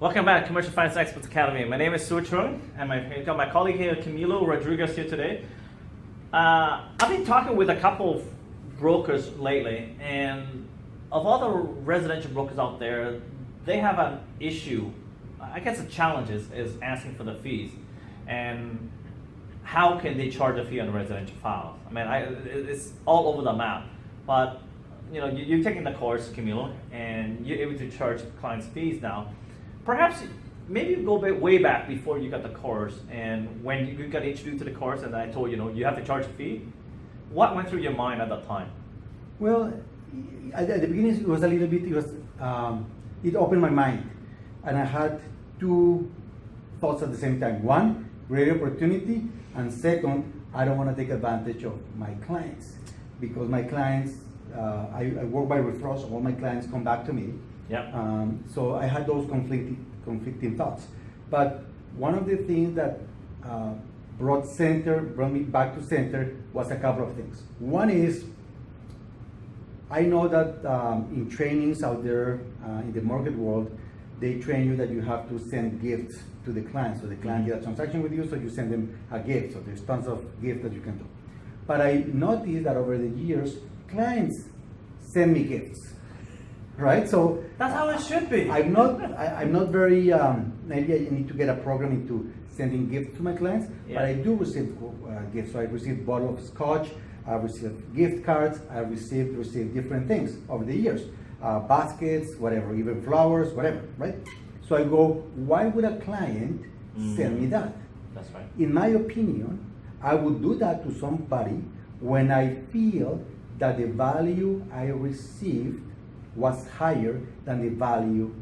Welcome back, Commercial Finance Experts Academy. My name is Su Chung, and I've got my colleague here, Camilo Rodriguez, here today. I've been talking with a couple of brokers lately, and of all the residential brokers out there, they have an issue. I guess the challenge is asking for the fees, and how can they charge a fee on residential files? I mean, it's all over the map, but you're taking the course, Camilo, and you're able to charge clients fees now. Perhaps maybe you go way back before you got the course, and when you got introduced to the course, and I told you have to charge a fee. What went through your mind at that time? Well, at the beginning it was a little bit. It opened my mind, and I had two thoughts at the same time. One, great opportunity, and second, I don't want to take advantage of my clients, because my clients, I work by referrals. All my clients come back to me. Yeah. So I had those conflicting thoughts. But one of the things that brought me back to center was a couple of things. One is, I know that in trainings out there in the mortgage world, they train you that you have to send gifts to the client. So the client did a transaction with you, so you send them a gift. So there's tons of gifts that you can do. But I noticed that over the years, clients send me gifts. Right, so that's how it should be. I'm not very. Maybe I need to get a program into sending gifts to my clients, but I do receive gifts. So I received a bottle of scotch. I received gift cards. I received different things over the years, baskets, whatever, even flowers, whatever. Right. So I go, why would a client send me that? That's right. In my opinion, I would do that to somebody when I feel that the value I received was higher than the value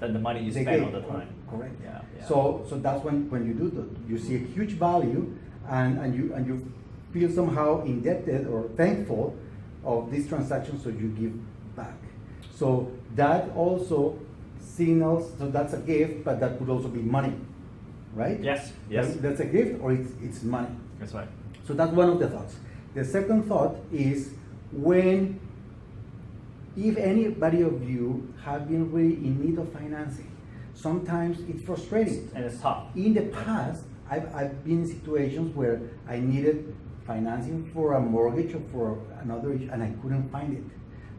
than the money you spent all the time. Correct. Yeah. So that's when you do that. You see a huge value, and you feel somehow indebted or thankful of this transaction, so you give back. So that also signals. So that's a gift, but that could also be money, right? Yes. That's a gift, or it's money. That's right. So that's one of the thoughts. The second thought is, if anybody of you have been really in need of financing, sometimes it's frustrating. And it's tough. In the past, I've been in situations where I needed financing for a mortgage or for another issue, and I couldn't find it.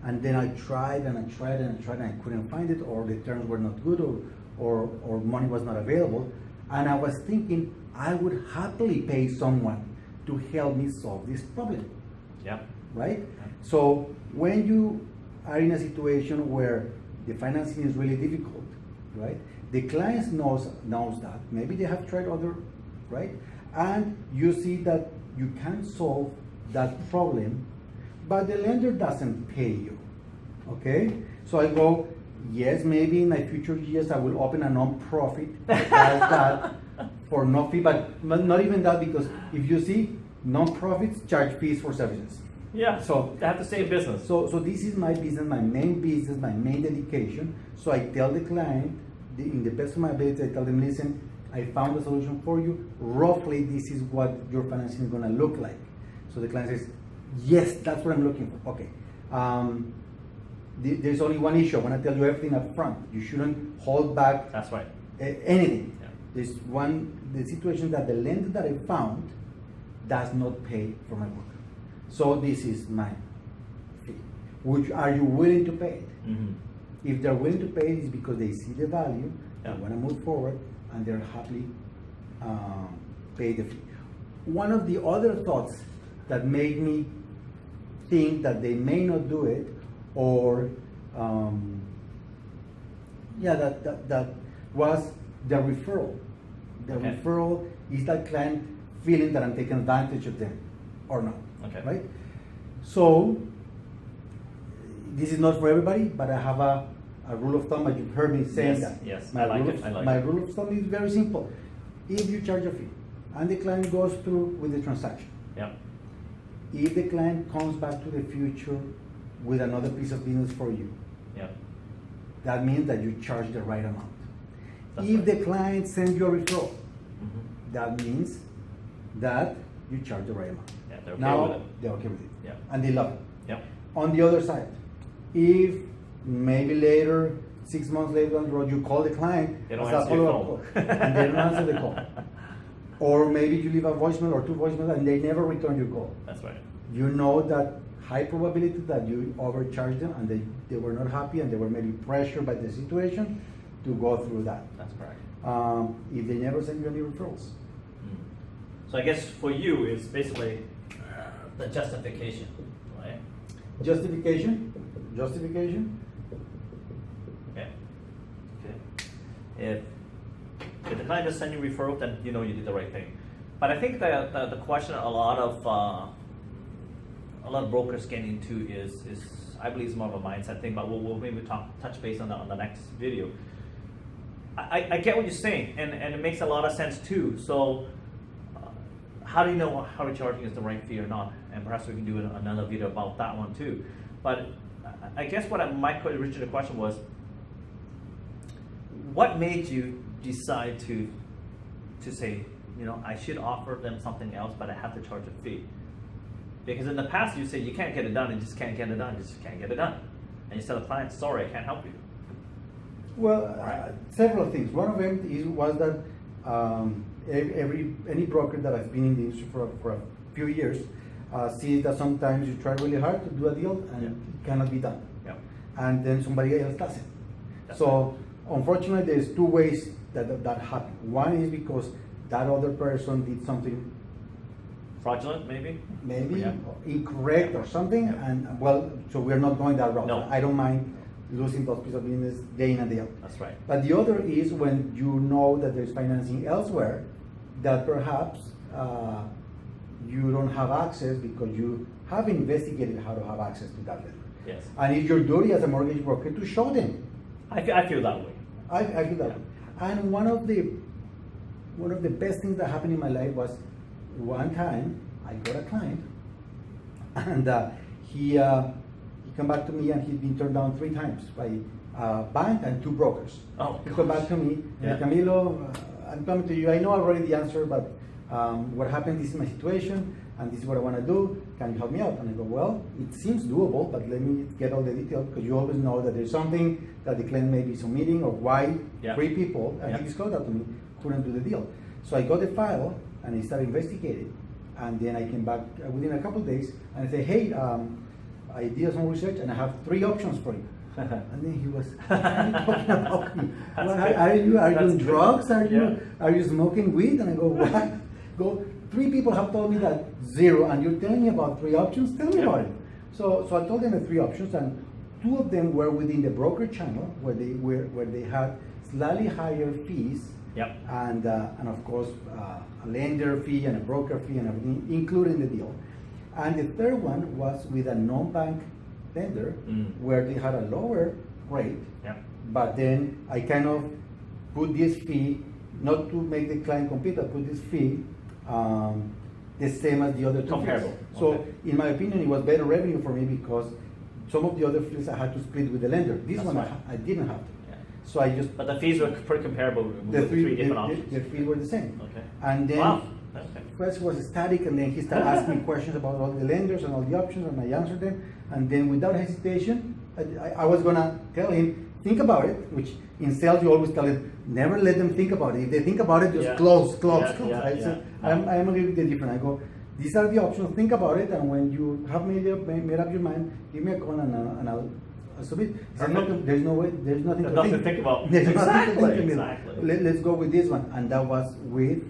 And then I tried and I couldn't find it, or the terms were not good, or money was not available. And I was thinking I would happily pay someone to help me solve this problem. Yeah. Right? So when you are in a situation where the financing is really difficult, right? The client knows that. Maybe they have tried other, right? And you see that you can solve that problem, but the lender doesn't pay you, okay? So I go, yes, maybe in my future years I will open a non-profit that does that for no fee, but not even that, because if you see, non-profits charge fees for services. Yeah, so they have to stay in business. So this is my business, my main dedication. So I tell the client, in the best of my ability, I tell them, listen, I found a solution for you. Roughly, this is what your financing is going to look like. So the client says, yes, that's what I'm looking for. Okay. There's only one issue. I want to tell you everything up front. You shouldn't hold back. That's right. Anything. Yeah. There's the situation that the lender that I found does not pay for my work. So this is my fee. Which are you willing to pay it? Mm-hmm. If they're willing to pay it, it's because they see the value, Yeah. they want to move forward, and they're happily pay the fee. One of the other thoughts that made me think that they may not do it, or that was the referral. The referral is that client feeling that I'm taking advantage of them or not. Okay. Right? So this is not for everybody, but I have a rule of thumb, and you've heard me saying that. Yes, My I rule of thumb is very simple. If you charge a fee and the client goes through with the transaction, Yeah. if the client comes back to the future with another piece of business for you, Yeah. that means that you charge the right amount. That's If right. the client sends you a referral, Mm-hmm. that means that you charge the right amount. Yeah, they're okay Now with it. they're okay with it. Yeah. And they love it. Yeah. On the other side, if maybe later 6 months later down the road, you call the client, They don't as a answer your follow-up phone. call, and they don't answer the call. Or maybe you leave a voicemail or 2 voicemails and they never return your call. That's right. You know that high probability that you overcharged them and they were not happy and they were maybe pressured by the situation to go through that. That's correct. If they never send you any referrals. So I guess for you, it's basically the justification, right? Justification. Okay. If the client just send you referral, then you know you did the right thing. But I think the question a lot of brokers get into is I believe it's more of a mindset thing. But we'll maybe touch base on the next video. I get what you're saying, and it makes a lot of sense too. So, how do you know how recharging is the right fee or not? And perhaps we can do another video about that one too. But I guess what my original question was, what made you decide to say, I should offer them something else, but I have to charge a fee? Because in the past you say you can't get it done, and just can't get it done, you just can't get it done, and you tell the client, sorry, I can't help you. Well, several things. One of them was that any broker that has been in the industry for a few years sees that sometimes you try really hard to do a deal and it cannot be done. Yeah. And then somebody else does it. That's So unfortunately, there's 2 ways that happens. One is because that other person did something Fraudulent, maybe? Yeah. incorrect or something, Yeah. and so we're not going that route. No. I don't mind losing those pieces of business day in and day out. That's right. But the other is when you know that there's financing elsewhere that perhaps you don't have access because you have investigated how to have access to that lender. Yes. And it's your duty as a mortgage broker to show them. I feel that way. I feel that. And one of the best things that happened in my life was one time I got a client, and he come back to me, and he'd been turned down 3 times by a bank and 2 brokers. Oh, He come back to me, Yeah. Camilo, I'm coming to you. I know already the answer, but what happened, this is my situation, and this is what I want to do. Can you help me out? And I go, well, it seems doable, but let me get all the details, because you always know that there's something that the client may be submitting, or why Yeah. 3 people, and Yeah. he disclosed that to me, couldn't do the deal. So I got the file, and I started investigating. And then I came back within a couple of days, and I said, hey, I did some research, and I have 3 options for you. And then he was, what are you talking about me? Are you doing drugs? Are you smoking weed? And I go, what? 3 people have told me that 0, and you're telling me about 3 options? Tell me about it. So I told them the 3 options, and 2 of them were within the broker channel, where they had slightly higher fees. Yep. And of course, a lender fee and a broker fee and everything included in the deal. And the third one was with a non-bank lender, where they had a lower rate. Yep. But then I kind of put this fee, not to make the client compete, I put this fee the same as the other 2 Comparable. fees. So in my opinion, it was better revenue for me, because some of the other fees I had to split with the lender. This That's one right. I didn't have to. Yeah. So I just But the fees were pretty comparable with the 3 different options. the fees were the same. Okay. And then Wow. Okay. first was static, and then he started asking me questions about all the lenders and all the options, and I answered them. And then without hesitation, I was gonna tell him, think about it, which in sales you always tell him, never let them think about it. If they think about it, just Yeah. close. Yeah, Right? yeah. So I'm a little bit different. I go, these are the options, think about it, and when you have made up your mind, give me a call and I'll submit. He said, Perfect. there's no way, there's nothing There's to nothing to think about. There's nothing to Exactly, think about. exactly. Let's go with this one. And that was with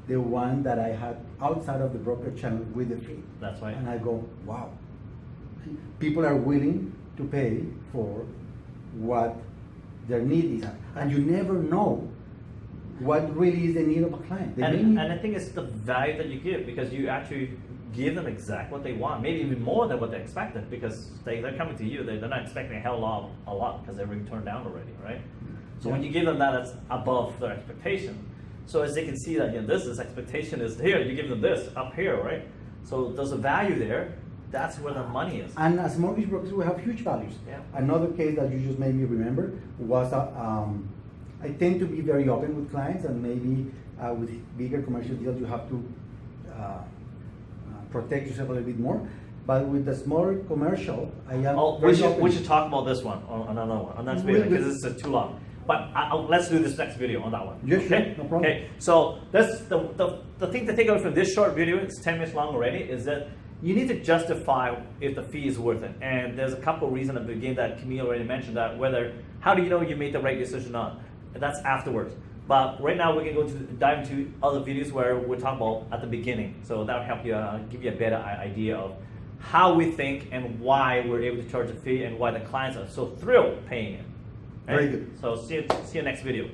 the one that I had outside of the broker channel with the fee. That's right. And I go, wow. People are willing to pay for what their need is. And you never know what really is the need of a client. And I think it's the value that you give, because you actually give them exactly what they want, maybe even more than what they expected, because they're coming to you, they're not expecting a lot because they're being turned down already, right? So when you give them that, it's above their expectation. So as they can see that, this expectation is here, you give them this up here, right? So there's a value there. That's where the money is. And as mortgage brokers, we have huge values. Yeah. Another case that you just made me remember was I tend to be very open with clients, and maybe with bigger commercial deals, you have to protect yourself a little bit more. But with the smaller commercial, I am Oh, very we open. should talk about this one on another one, on next video, because this is too long. But let's do this next video on that one. Yeah, sure, Okay? no problem. Okay, so that's the thing to take away from this short video, it's 10 minutes long already, is that you need to justify if the fee is worth it. And there's a couple of reasons at the beginning that Camilo already mentioned, that how do you know you made the right decision or not? And that's afterwards. But right now we can dive into other videos where we're talking about at the beginning. So that'll help you give you a better idea of how we think and why we're able to charge a fee and why the clients are so thrilled paying it. Very good. So see you next video.